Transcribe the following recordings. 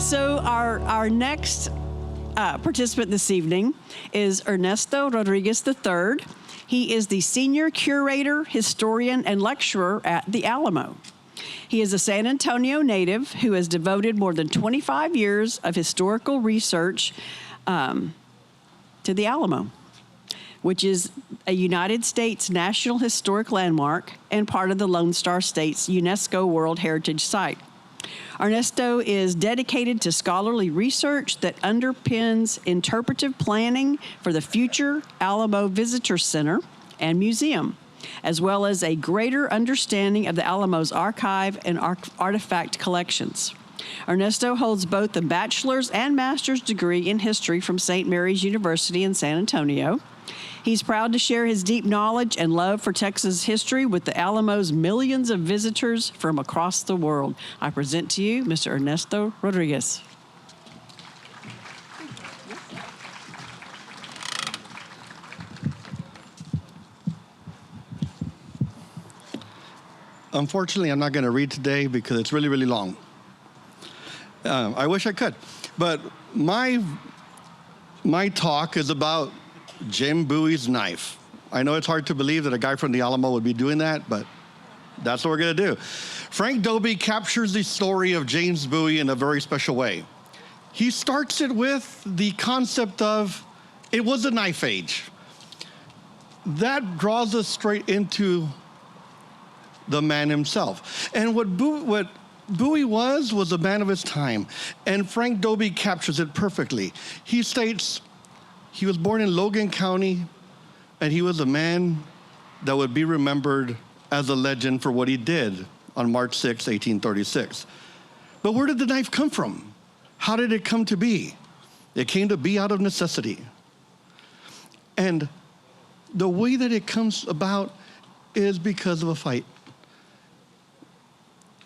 So our next participant this evening is Ernesto Rodriguez III. He is the senior curator, historian, and lecturer at the Alamo. He is a San Antonio native who has devoted more than 25 years of historical research to the Alamo, which is a United States National Historic Landmark and part of the Lone Star State's UNESCO World Heritage Site. Ernesto is dedicated to scholarly research that underpins interpretive planning for the future Alamo Visitor Center and Museum, as well as a greater understanding of the Alamo's archive and artifact collections. Ernesto holds both a bachelor's and master's degree in history from St. Mary's University in San Antonio. He's proud to share his deep knowledge and love for Texas history with the Alamo's millions of visitors from across the world. I present to you Mr. Ernesto Rodriguez. Unfortunately, I'm not going to read today because it's really, really long. I wish I could. But my talk is about Jim Bowie's knife. I know it's hard to believe that a guy from the Alamo would be doing that, but that's what we're going to do. Frank Dobie captures the story of James Bowie in a very special way. He starts it with the concept of it was a knife age. That draws us straight into the man himself. And what Bowie was a man of his time, and Frank Dobie captures it perfectly. He states he was born in Logan County, and he was a man that would be remembered as a legend for what he did on March 6, 1836. But where did the knife come from? How did it come to be? It came to be out of necessity. And the way that it comes about is because of a fight.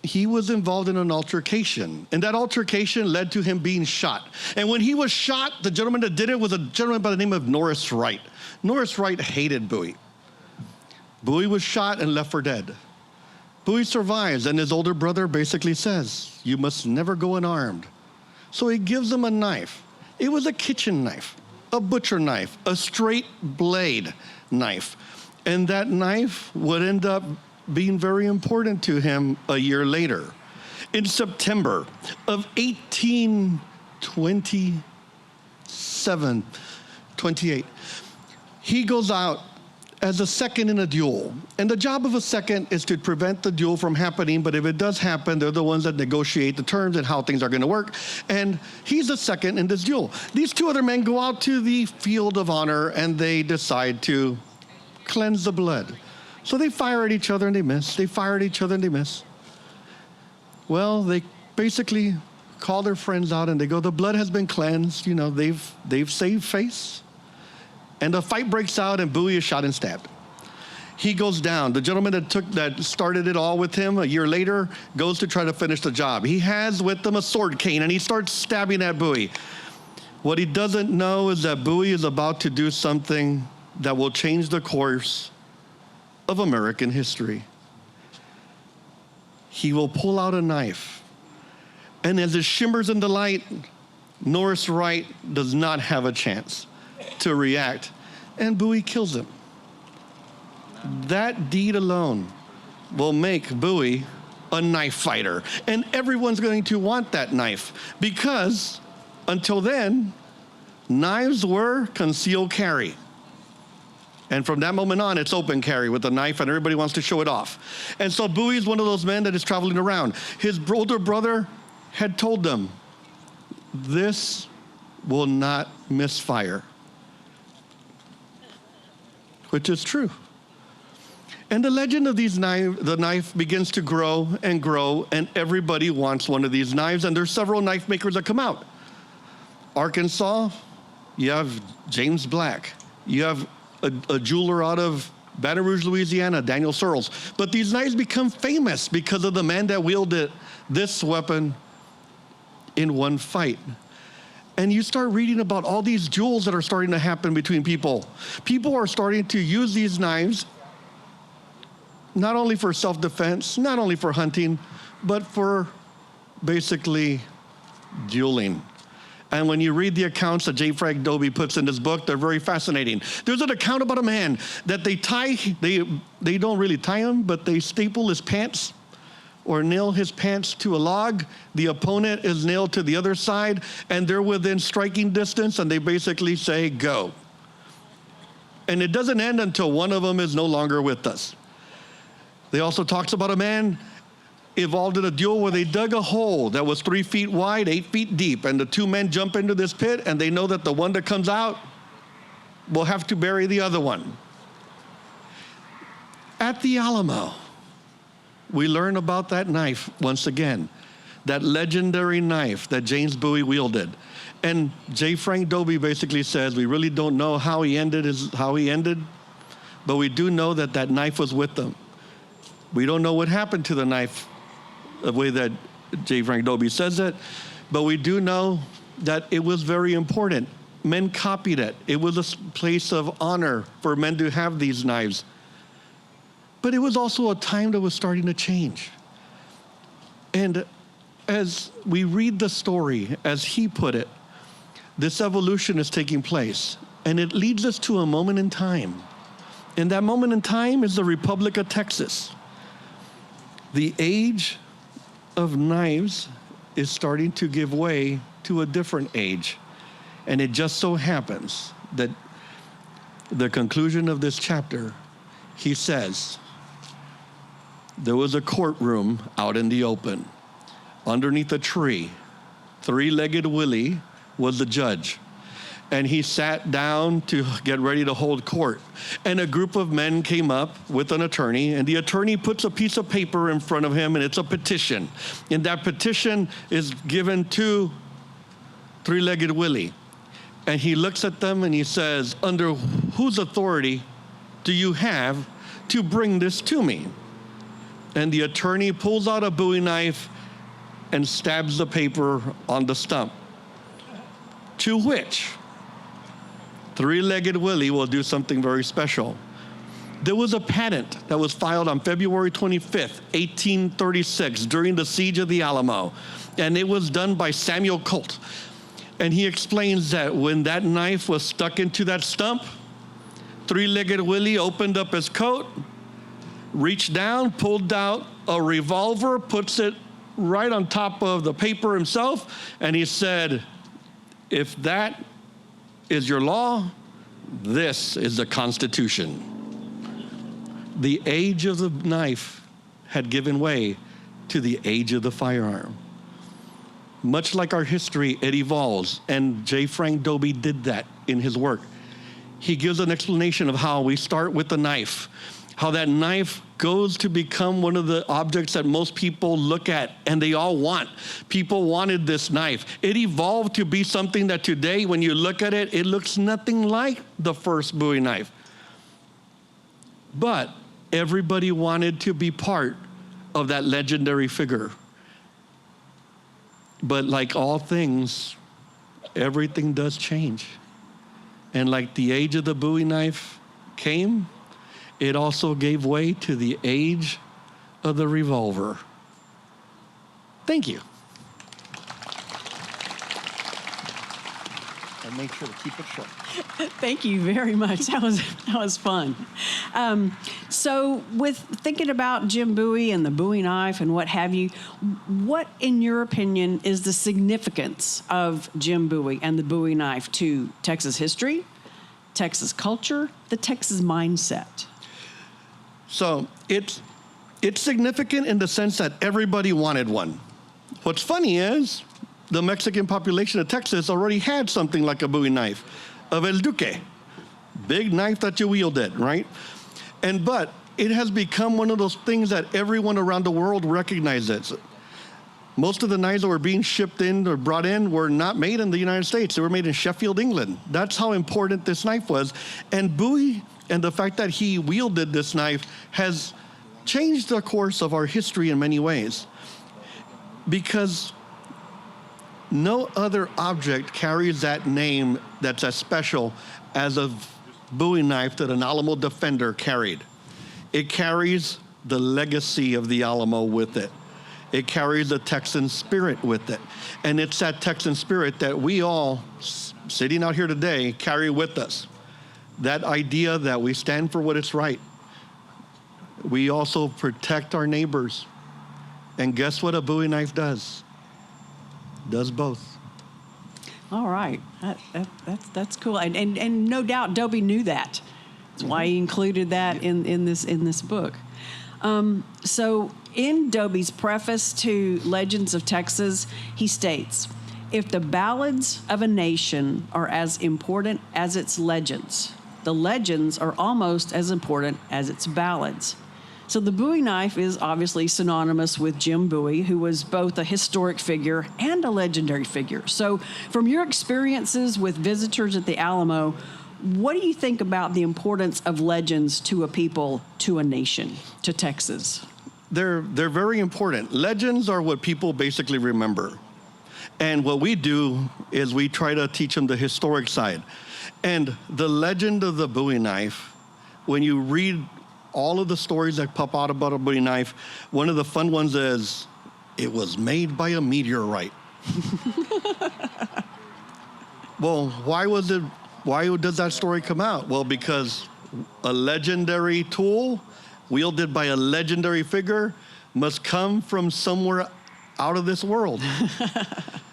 He was involved in an altercation, and that altercation led to him being shot. And when he was shot, the gentleman that did it was a gentleman by the name of Norris Wright. Norris Wright hated Bowie. Bowie was shot and left for dead. Bowie survives, and his older brother basically says, "You must never go unarmed." So he gives him a knife. It was a kitchen knife, a butcher knife, a straight blade knife. And that knife would end up being very important to him a year later. In September of 28, he goes out as a second in a duel. And the job of a second is to prevent the duel from happening, but if it does happen, they're the ones that negotiate the terms and how things are going to work. And he's a second in this duel. These two other men go out to the field of honor, and they decide to cleanse the blood. So they fire at each other and they miss. They fire at each other and they miss. Well, they basically call their friends out and they go, the blood has been cleansed. You know, they've saved face. And the fight breaks out and Bowie is shot and stabbed. He goes down. The gentleman that started it all with him a year later goes to try to finish the job. He has with him a sword cane and he starts stabbing at Bowie. What he doesn't know is that Bowie is about to do something that will change the course of American history. He will pull out a knife, and as it shimmers in the light, Norris Wright does not have a chance to react, and Bowie kills him. That deed alone will make Bowie a knife fighter, and everyone's going to want that knife because until then, knives were concealed carry. And from that moment on, it's open carry with a knife, and everybody wants to show it off. And so Bowie's one of those men that is traveling around. His older brother had told them, this will not misfire, which is true. And the legend of the knife begins to grow, and everybody wants one of these knives, and there's several knife makers that come out. Arkansas, you have James Black. You have a jeweler out of Baton Rouge, Louisiana, Daniel Searles. But these knives become famous because of the man that wielded this weapon in one fight. And you start reading about all these duels that are starting to happen between people. People are starting to use these knives not only for self-defense, not only for hunting, but for basically dueling. And when you read the accounts that J. Frank Dobie puts in his book, they're very fascinating. There's an account about a man that they don't really tie him, but they staple his pants or nail his pants to a log. The opponent is nailed to the other side, and they're within striking distance, and they basically say, go. And it doesn't end until one of them is no longer with us. They also talks about a man involved in a duel where they dug a hole that was 3 feet wide, 8 feet deep, and the two men jump into this pit, and they know that the one that comes out will have to bury the other one. At the Alamo, we learn about that knife once again, that legendary knife that James Bowie wielded. And J. Frank Dobie basically says, we really don't know how he ended, but we do know that that knife was with them. We don't know what happened to the knife, the way that J. Frank Dobie says it, but we do know that it was very important. Men copied it. It was a place of honor for men to have these knives. But it was also a time that was starting to change. And as we read the story, as he put it, this evolution is taking place, and it leads us to a moment in time. And that moment in time is the Republic of Texas. The age of knives is starting to give way to a different age. And it just so happens that the conclusion of this chapter, he says, there was a courtroom out in the open. Underneath a tree, 3-legged Willie was the judge. And he sat down to get ready to hold court. And a group of men came up with an attorney, and the attorney puts a piece of paper in front of him, and it's a petition. And that petition is given to 3-legged Willie. And he looks at them and he says, under whose authority do you have to bring this to me? And the attorney pulls out a Bowie knife and stabs the paper on the stump. To which 3-legged Willie will do something very special. There was a patent that was filed on February 25th, 1836, during the siege of the Alamo, and it was done by Samuel Colt. And he explains that when that knife was stuck into that stump, 3-legged Willie opened up his coat, reached down, pulled out a revolver, puts it right on top of the paper himself, and he said, if that is your law, this is the Constitution. The age of the knife had given way to the age of the firearm. Much like our history, it evolves, and J. Frank Dobie did that in his work. He gives an explanation of how we start with the knife, how that knife goes to become one of the objects that most people look at and they all want. People wanted this knife. It evolved to be something that today, when you look at it, it looks nothing like the first Bowie knife. But everybody wanted to be part of that legendary figure. But like all things, everything does change. And like the age of the Bowie knife came, it also gave way to the age of the revolver. Thank you. I made sure to keep it short. Thank you very much. That was fun. So with thinking about Jim Bowie and the Bowie knife and what have you, what, in your opinion, is the significance of Jim Bowie and the Bowie knife to Texas history, Texas culture, the Texas mindset? So it's significant in the sense that everybody wanted one. What's funny is the Mexican population of Texas already had something like a Bowie knife, of El Duque, big knife that you wielded, right? But it has become one of those things that everyone around the world recognizes. Most of the knives that were being shipped in or brought in were not made in the United States. They were made in Sheffield, England. That's how important this knife was. And Bowie, and the fact that he wielded this knife, has changed the course of our history in many ways. Because no other object carries that name that's as special as a Bowie knife that an Alamo defender carried. It carries the legacy of the Alamo with it. It carries a Texan spirit with it. And it's that Texan spirit that we all, sitting out here today, carry with us. That idea that we stand for what is right. We also protect our neighbors. And guess what a Bowie knife does? Does both. All right, that's cool, and no doubt Dobie knew that. That's why he included that in this book. So in Dobie's preface to Legends of Texas, he states, "If the ballads of a nation are as important as its legends, the legends are almost as important as its ballads." So the Bowie knife is obviously synonymous with Jim Bowie, who was both a historic figure and a legendary figure. So from your experiences with visitors at the Alamo, what do you think about the importance of legends to a people, to a nation, to Texas? They're very important. Legends are what people basically remember. And what we do is we try to teach them the historic side. And the legend of the Bowie knife, when you read all of the stories that pop out about a Bowie knife, one of the fun ones is, it was made by a meteorite. Well, why does that story come out? Well, because a legendary tool wielded by a legendary figure must come from somewhere out of this world.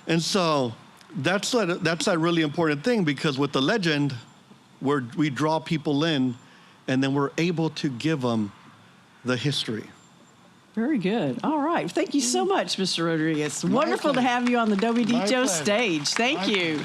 And so that's a really important thing, because with the legend, we draw people in, and then we're able to give them the history. Very good. All right. Thank you so much, Mr. Rodriguez. Wonderful to have you on the Dobie Dichos stage. Thank you.